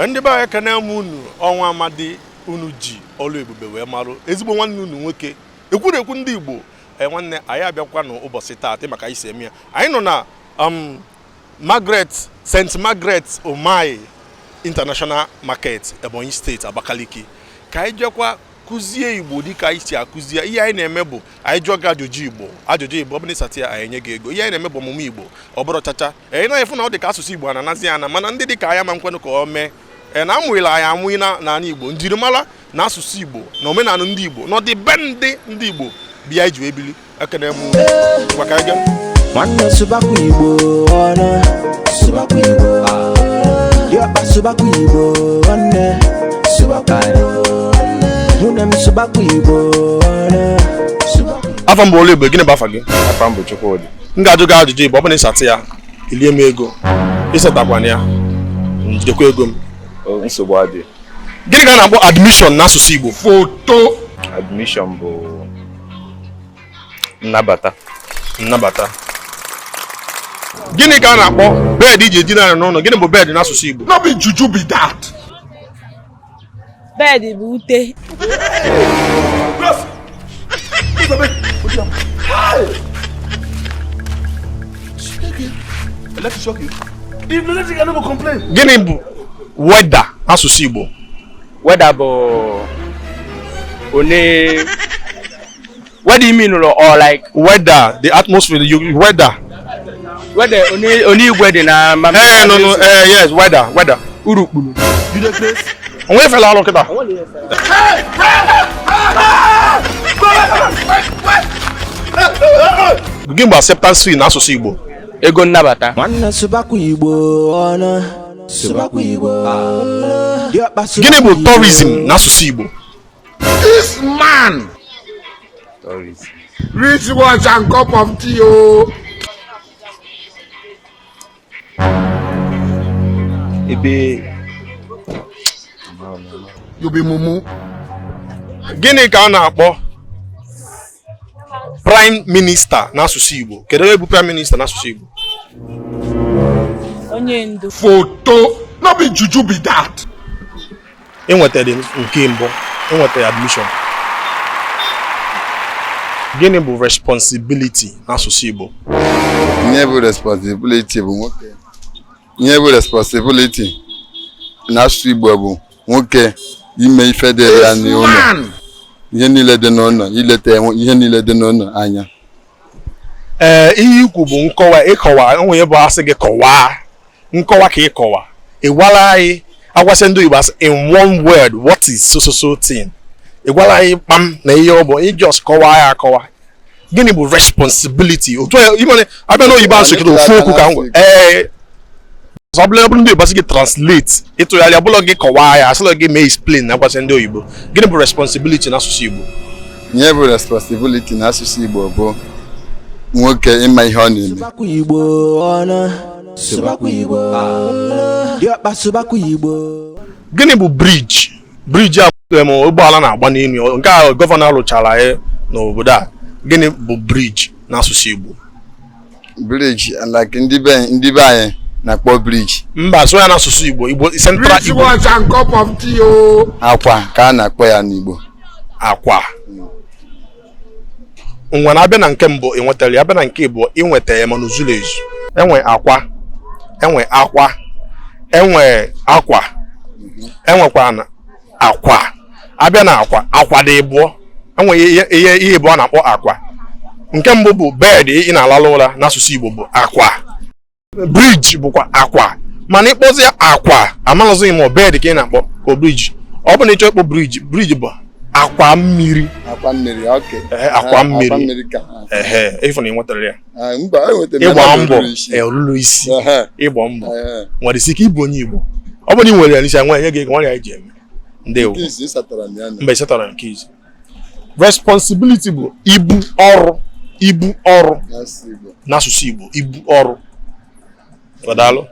Ndị be anyị kana unu ọnwa amadi unu ji olu ebube wee marụ ezigbo nwanne unu nwoke ekwu ndị Igbo nwanne anyị abịakwa n'ụbọchị taata maka isi eme ya anyị nọ na St. Margaret Omai International Market Ebonyi State Abakaliki ka anyị jekwa kụzie Igbo dịka anyị si akụzie ihe anyị na-eme bụ anyị jụọ gị ajụjụ Igbo ọ bụ n'ịsatị ya anyị nye gị ego ihe anyị na-eme bụ ọmụmụ Igbo ọ bụrụ chacha na-efu na ọ dị ka asụsụ Igbo na-anazi ana mana ndị dị ka anyị ama nkwenụ ka o mee na amụghịla anyị amụghị n'ala Igbo njirimara na asụsụ Igbo na omenala ndị Igbo na ọdịbendị ndị Igbo bịa iji wee bili ekene m maka anyị nwanne subakwa Igbo ọna subakwa Igbo diọkpa subakwa Igbo nwanne subakwa nwunye m subakwa Igbo ọna afọ mbụ olu Igbo gịnị bụ afa gị? Afa mbụ Chukwudi. M ga-ajụ gị ajụjụ Igbo ọ bụ na ịsatị ya ilie m ego ịsetakwana ya njidekwa ego m nsogbu adị. Gịnị ka a na-akpọ admission n'asụsụ Igbo? Foto. Admission bụ nnabata. Gịnị ka a na-akpọ bed iji edina n'ụlọ? Gịnị bụ bed n'asụsụ Igbo? No be juju be that. Bed bụ ute. Gịnị bụ weather n'asụsụ Igbo? Weather bụ only. What do you mean, or like weather, the atmosphere, weather. Weather only Igbo na no, yes, weather. Urukpulu. You the place? Onwe fela alo kita. Gịnị bụ acceptance fee n'asụsụ Igbo? Ego nnabata. nwanne subakwa Igbo ọna subakwa Igbo diọkpa Gịnị bụ tourism n'asụsụ Igbo? This man Tourism. rich watch and cup of tea. Oh, Ebe you be mumu. Gịnị ka a na-akpọ prime minister n'asụsụ Igbo? Kedu ebe bụ prime minister n'asụsụ Igbo? Onye ndu. Photo. No be juju be that. Enwetara nke mbụ, enwetara admission. Gịnị bụ responsibility n'asụsụ Igbo? Ihe bụ responsibility bụ nwoke. Ihe bụ responsibility n'asụsụ Igbo bụ nwoke ime ife dị ya n'ụlọ. Ihe niile dị n'ụlọ, ileta ihe niile dị n'ụlọ anya. Ihe ikwu bụ nkọwa, ịkọwa onwe bụ asị gị kọwaa. Nkọwa ka ịkọwa. Ịgwala anyị agwasị ndị Igbo asị in one word what is so thing. Ịgwala anyị kpam na ihe ọ bụ just kọwaa ya akọwa. Gịnị bụ responsibility? Otu ime abịa n'oyibo asụ kịta ofu okwu ka ngwa. Ọ bụrụ ndị Igbo asị gị translate ịtụgharị abụlọ gị kọwaa ya asịlọ gị mee explain na agwasị ndị oyibo. Gịnị bụ responsibility n'asụsụ Igbo? Ihe bụ responsibility n'asụsụ Igbo bụ nwoke ịma ihe ọ na-eme. subakwa Igbo ọna subakwa Igbo diọkpa subakwa Igbo. Gịnị bụ bridge? Bridge a ụgbọala na-agba n'elu nke a gọvanọ alụchara ya n'obodo a. Gịnị bụ bridge n'asụsụ Igbo? Bridge like ndị be anyị na-akpọ bridge. Mba, so ya n'asụsụ Igbo central Rich watch and cup of tea. Oh, Akwa ka a na-akpọ ya n'Igbo. Akwa. Ngwa na-abịa na nke mbụ enwetara ya, abịa na nke ịbụ inweta ya mana ozuru ezu. Enwe akwa, enwe akwa, enwe akwa, enwekwa na akwa. Abịa na akwa dị ịbụọ. Enwe ihe ịbụọ na-akpọ akwa. Nke mbụ bụ bed ị na-alalụ ụra n'asụsụ Igbo bụ akwa. Bridge bụkwa akwa. Mana ịkpọzi ya akwa amalụzị ma bed ka ị na-akpọ ka bridge. Ọ bụ na ịchọ ịkpọ bridge bụ akwa mmiri. Akwa mmiri, okay. Akwa mmiri. Akwa mmiri ka. Ịfụ na ị nwetara ya. Mba, Ịgba mbọ olulu isi. Ịgba mbọ nwere isi ka ịbụ onye Igbo. Ọ bụ na ị nwere ya n'isi nwa nye gị ego nwa ya ji eme. Ndewo. Mba, ịsatara nke izi. Responsibility bụ ibu ọrụ n'asụsụ Igbo, ibu ọrụ. Fadalụ.